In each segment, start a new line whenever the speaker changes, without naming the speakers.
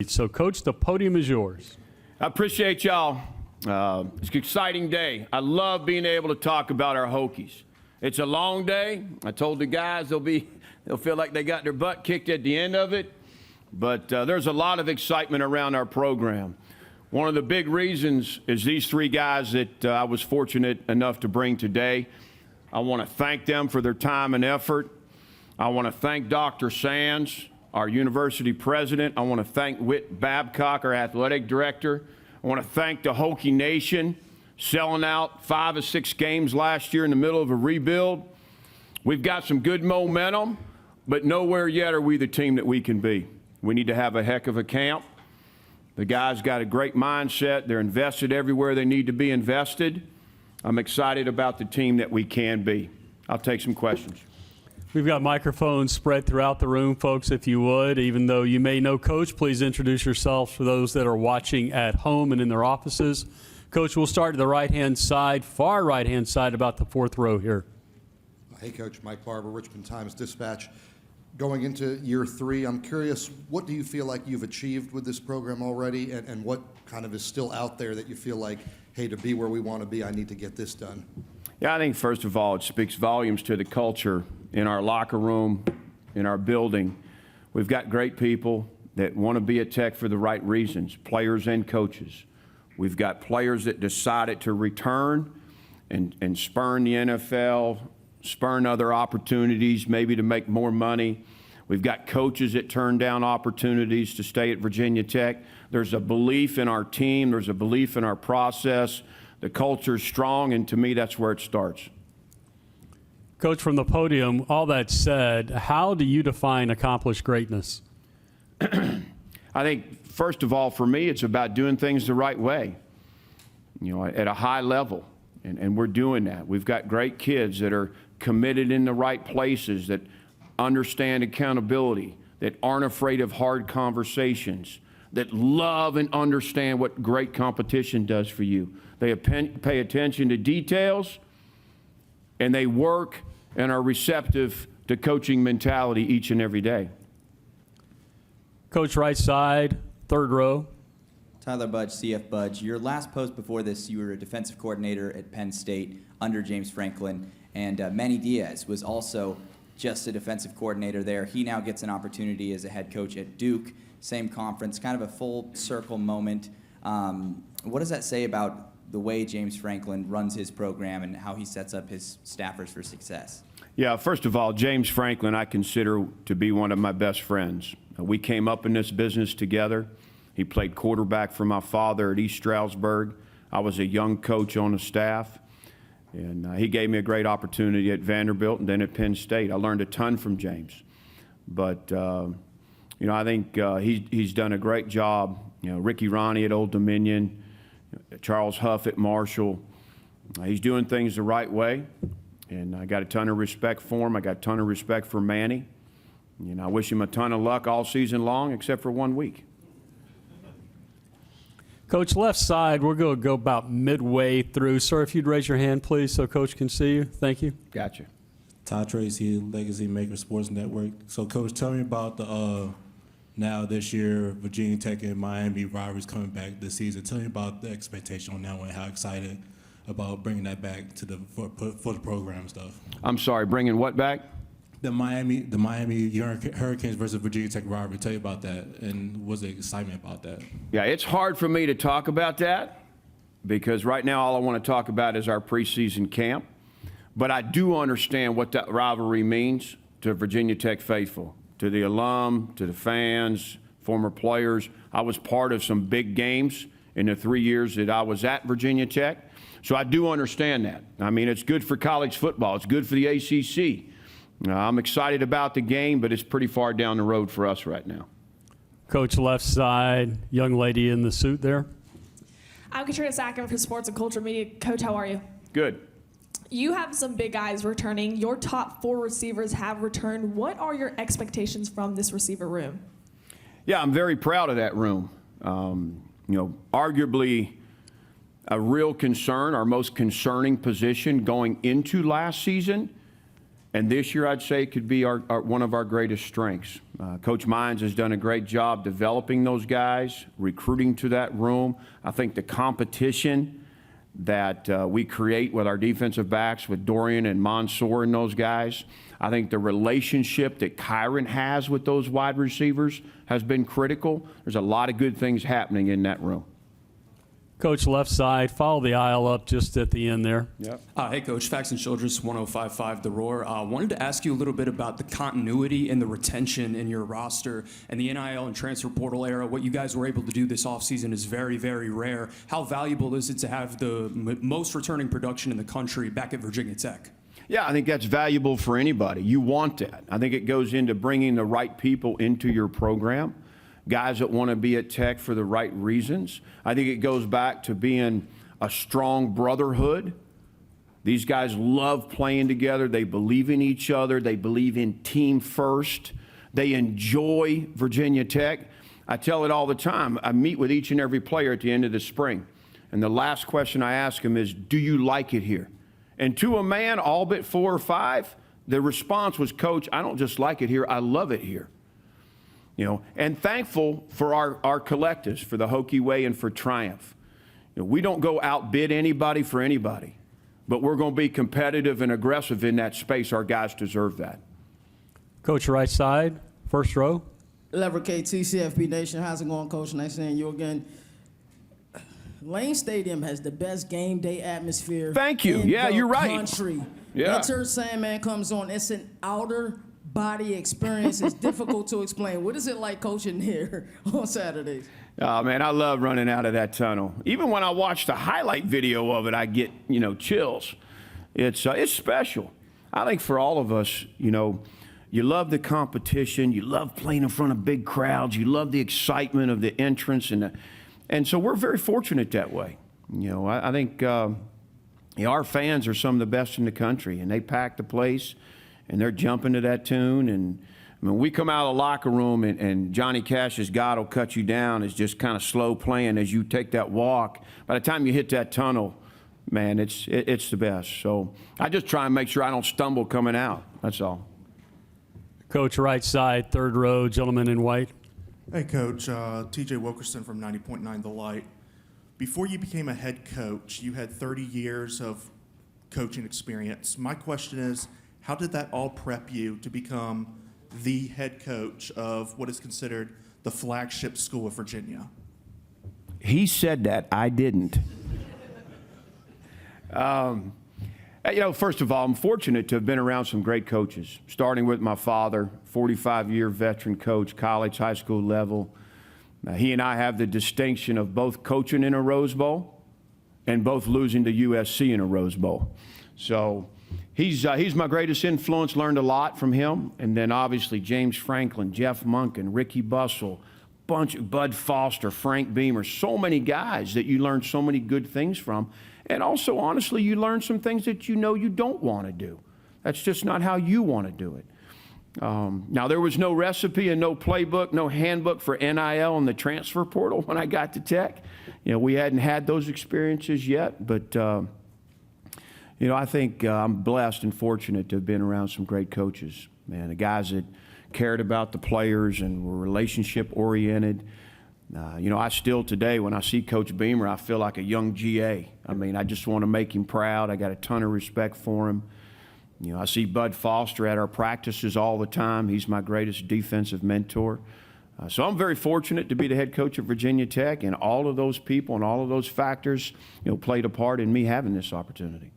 needed. So, Coach, the podium is yours.
I appreciate y'all. It's an exciting day. I love being able to talk about our Hokies. It's a long day. I told the guys they'll feel like they got their butt kicked at the end of it. But there's a lot of excitement around our program. One of the big reasons is these three guys that I was fortunate enough to bring today. I want to thank them for their time and effort. I want to thank Dr. Sands, our university president. I want to thank Whit Babcock, our athletic director. I want to thank the Hokie Nation, selling out 5 or 6 games last year in the middle of a rebuild. We've got some good momentum, but nowhere yet are we the team that we can be. We need to have a heck of a camp. The guys got a great mindset. They're invested everywhere they need to be invested. I'm excited about the team that we can be. I'll take some questions.
We've got microphones spread throughout the room, folks, if you would. Even though you may know Coach, please introduce yourselves for those that are watching at home and in their offices. Coach, we'll start at the right-hand side, far right-hand side, about the 4th row here.
Hey, Coach. Mike Barber, Richmond Times-Dispatch. Going into year 3, I'm curious, what do you feel like you've achieved with this program already, and what kind of is still out there that you feel like, hey, to be where we want to be, I need to get this done?
Yeah, I think first of all, it speaks volumes to the culture in our locker room, in our building. We've got great people that want to be at Tech for the right reasons, players and coaches. We've got players that decided to return and spurn the NFL, spurn other opportunities, maybe to make more money. We've got coaches that turn down opportunities to stay at Virginia Tech. There's a belief in our team. There's a belief in our process. The culture's strong, and to me, that's where it starts.
Coach, from the podium, all that said, how do you define accomplished greatness?
I think, first of all, for me, it's about doing things the right way, at a high level, and we're doing that. We've got great kids that are committed in the right places, that understand accountability, that aren't afraid of hard conversations, that love and understand what great competition does for you. They pay attention to details, and they work and are receptive to coaching mentality each and every day.
Coach, right side, 3rd row.
Tyler Budge, CF Budge. Your last post before this, you were a defensive coordinator at Penn State under James Franklin, and Manny Diaz was also just a defensive coordinator there. He now gets an opportunity as a head coach at Duke, same conference, kind of a full circle moment. What does that say about the way James Franklin runs his program and how he sets up his staffers for success?
Yeah, first of all, James Franklin I consider to be one of my best friends. We came up in this business together. He played quarterback for my father at East Stroudsburg. I was a young coach on the staff, and he gave me a great opportunity at Vanderbilt and then at Penn State. I learned a ton from James. But, I think he's done a great job. Ricky Ronnie at Old Dominion, Charles Huff at Marshall. He's doing things the right way, and I got a ton of respect for him. I got a ton of respect for Manny. I wish him a ton of luck all season long, except for 1 week.
Coach, left side, we're going to go about midway through. Sir, if you'd raise your hand, please, so Coach can see you. Thank you.
Gotcha.
Todd Tracy, Legacy Maker Sports Network. So, Coach, tell me about the now this year, Virginia Tech and Miami rivalries coming back this season. Tell me about the expectation on that one, how excited about bringing that back to for the program and stuff.
I'm sorry, bringing what back?
The Miami Hurricanes versus Virginia Tech rivalry. Tell you about that, and what's the excitement about that?
Yeah, it's hard for me to talk about that because right now all I want to talk about is our preseason camp. But I do understand what that rivalry means to Virginia Tech faithful, to the alum, to the fans, former players. I was part of some big games in the 3 years that I was at Virginia Tech. So I do understand that. I mean, it's good for college football. It's good for the ACC. I'm excited about the game, but it's pretty far down the road for us right now.
Coach, left side, young lady in the suit there.
I'm Katrina Sackman for Sports and Culture Media. Coach, how are you?
Good.
You have some big guys returning. Your top 4 receivers have returned. What are your expectations from this receiver room?
Yeah, I'm very proud of that room. Arguably a real concern, our most concerning position going into last season And this year, I'd say, could be one of our greatest strengths. Coach Mines has done a great job developing those guys, recruiting to that room. I think the competition that we create with our defensive backs, with Dorian and Mansour and those guys, I think the relationship that Kyron has with those wide receivers has been critical. There's a lot of good things happening in that room.
Coach, left side, follow the aisle up just at the end there.
Yep.
Hey, Coach. Faxon Childress, 105.5 The Roar. Wanted to ask you a little bit about the continuity and the retention in your roster and the NIL and transfer portal era. What you guys were able to do this offseason is very, very rare. How valuable is it to have the most returning production in the country back at Virginia Tech?
Yeah, I think that's valuable for anybody. You want that. I think it goes into bringing the right people into your program, guys that want to be at Tech for the right reasons. I think it goes back to being a strong brotherhood. These guys love playing together. They believe in each other. They believe in team first. They enjoy Virginia Tech. I tell it all the time. I meet with each and every player at the end of the spring. And the last question I ask them is, do you like it here? And to a man, all but 4 or 5, the response was, Coach, I don't just like it here, I love it here. You know, and thankful for our collectives, for the Hokie Way and for Triumph. You know, we don't go outbid anybody for anybody, but we're going to be competitive and aggressive in that space. Our guys deserve that.
Coach, right side, first row.
Lever KT, CFB Nation. How's it going, Coach? Nice seeing you again. Lane Stadium has the best game day atmosphere.
Thank you.
In
Yeah,
the
you're right.
Country.
Yeah.
Enter Sandman comes on. It's an outer body experience. It's difficult to explain. What is it like coaching here on Saturdays?
Oh, man, I love running out of that tunnel. Even when I watch the highlight video of it, I get, chills. It's special. I think for all of us, you love the competition. You love playing in front of big crowds. You love the excitement of the entrance. And so we're very fortunate that way. I think our fans are some of the best in the country, and they pack the place, and they're jumping to that tune. And when we come out of the locker room and Johnny Cash's God Will Cut You Down is just kind of slow playing as you take that walk, by the time you hit that tunnel, man, it's the best. So I just try and make sure I don't stumble coming out. That's all.
Coach, right side, third row, gentleman in white.
Hey, Coach. TJ Wilkerson from 90.9 The Light. Before you became a head coach, you had 30 years of coaching experience. My question is, how did that all prep you to become the head coach of what is considered the flagship school of Virginia?
He said that. I didn't. First of all, I'm fortunate to have been around some great coaches, starting with my father, 45-year veteran coach, college, high school level. He and I have the distinction of both coaching in a Rose Bowl and both losing to USC in a Rose Bowl. So he's my greatest influence, learned a lot from him. And then obviously James Franklin, Jeff Monken, Ricky Bussell, Bud Foster, Frank Beamer, so many guys that you learn so many good things from. And also, honestly, you learn some things that you don't want to do. That's just not how you want to do it. Now, there was no recipe and no playbook, no handbook for NIL and the transfer portal when I got to Tech. We hadn't had those experiences yet, but, I think I'm blessed and fortunate to have been around some great coaches, man, the guys that cared about the players and were relationship-oriented. I still today, when I see Coach Beamer, I feel like a young GA. I just want to make him proud. I got a ton of respect for him. I see Bud Foster at our practices all the time. He's my greatest defensive mentor. So I'm very fortunate to be the head coach of Virginia Tech, and all of those people and all of those factors, played a part in me having this opportunity.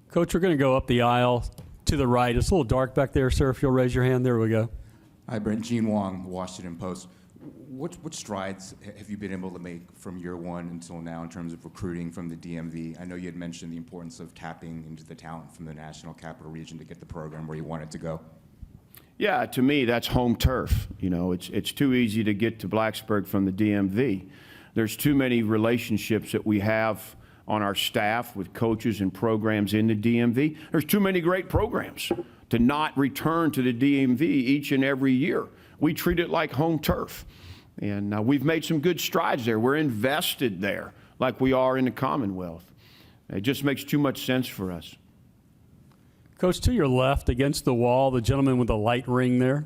Coach, we're going to go up the aisle to the right. It's a little dark back there, sir. If you'll raise your hand. There we go.
Hi, Brent. Gene Wong, Washington Post. What strides have you been able to make from year one until now in terms of recruiting from the DMV? I know you had mentioned the importance of tapping into the talent from the National Capital Region to get the program where you want it to go.
Yeah, to me, that's home turf. It's too easy to get to Blacksburg from the DMV. There's too many relationships that we have on our staff with coaches and programs in the DMV. There's too many great programs to not return to the DMV each and every year. We treat it like home turf. And we've made some good strides there. We're invested there like we are in the Commonwealth. It just makes too much sense for us.
Coach, to your left, against the wall, the gentleman with the light ring there.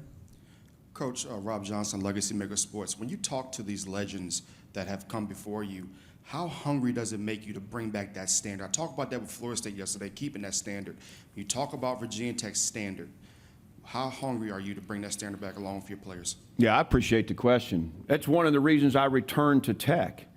Coach Rob Johnson, Legacy Maker Sports. When you talk to these legends that have come before you, how hungry does it make you to bring back that standard? I talked about that with Florida State yesterday, keeping that standard. You talk about Virginia Tech's standard. How hungry are you to bring that standard back along with your players?
Yeah, I appreciate the question. That's one of the reasons I returned to Tech.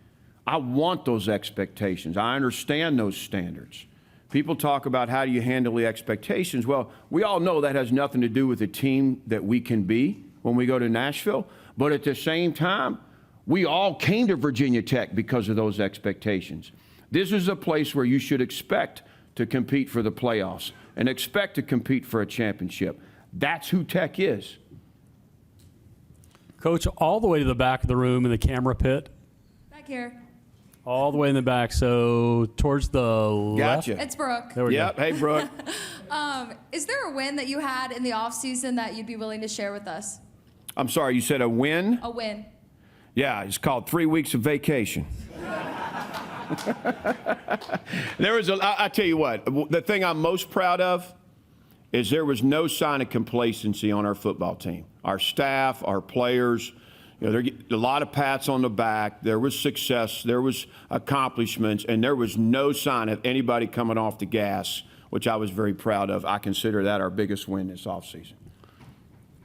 I want those expectations. I understand those standards. People talk about how do you handle the expectations. Well, we all know that has nothing to do with the team that we can be when we go to Nashville. But at the same time, we all came to Virginia Tech because of those expectations. This is a place where you should expect to compete for the playoffs and expect to compete for a championship. That's who Tech is.
Coach, all the way to the back of the room in the camera pit.
Back here.
All the way in the back, so towards the left.
Gotcha.
It's Brooke.
There we
Yep.
go.
Hey, Brooke.
Is there a win that you had in the offseason that you'd be willing to share with us?
I'm sorry, you said a win?
A win.
Yeah, it's called 3 weeks of vacation. I tell you what, the thing I'm most proud of is there was no sign of complacency on our football team. Our staff, our players, there a lot of pats on the back. There was success, there was accomplishments, and there was no sign of anybody coming off the gas, which I was very proud of. I consider that our biggest win this offseason.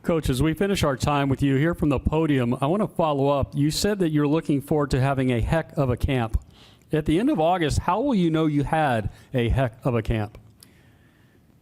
Coach, as we finish our time with you here from the podium, I want to follow up. You said that you're looking forward to having a heck of a camp. At the end of August, how will you know you had a heck of a camp?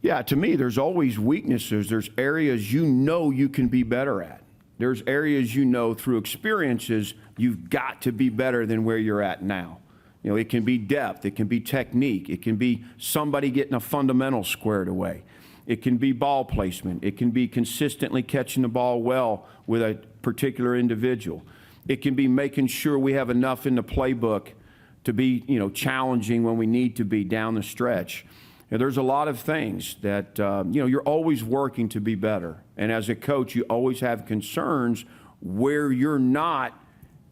Yeah, to me, there's always weaknesses. There's areas you know you can be better at. There's areas you know through experiences you've got to be better than where you're at now. It can be depth. It can be technique. It can be somebody getting a fundamental squared away. It can be ball placement. It can be consistently catching the ball well with a particular individual. It can be making sure we have enough in the playbook to be, challenging when we need to be down the stretch. There's a lot of things that, you're always working to be better. And as a coach, you always have concerns where you're not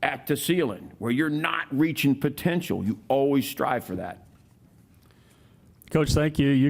at the ceiling, where you're not reaching potential. You always strive for that.
Coach, thank you. You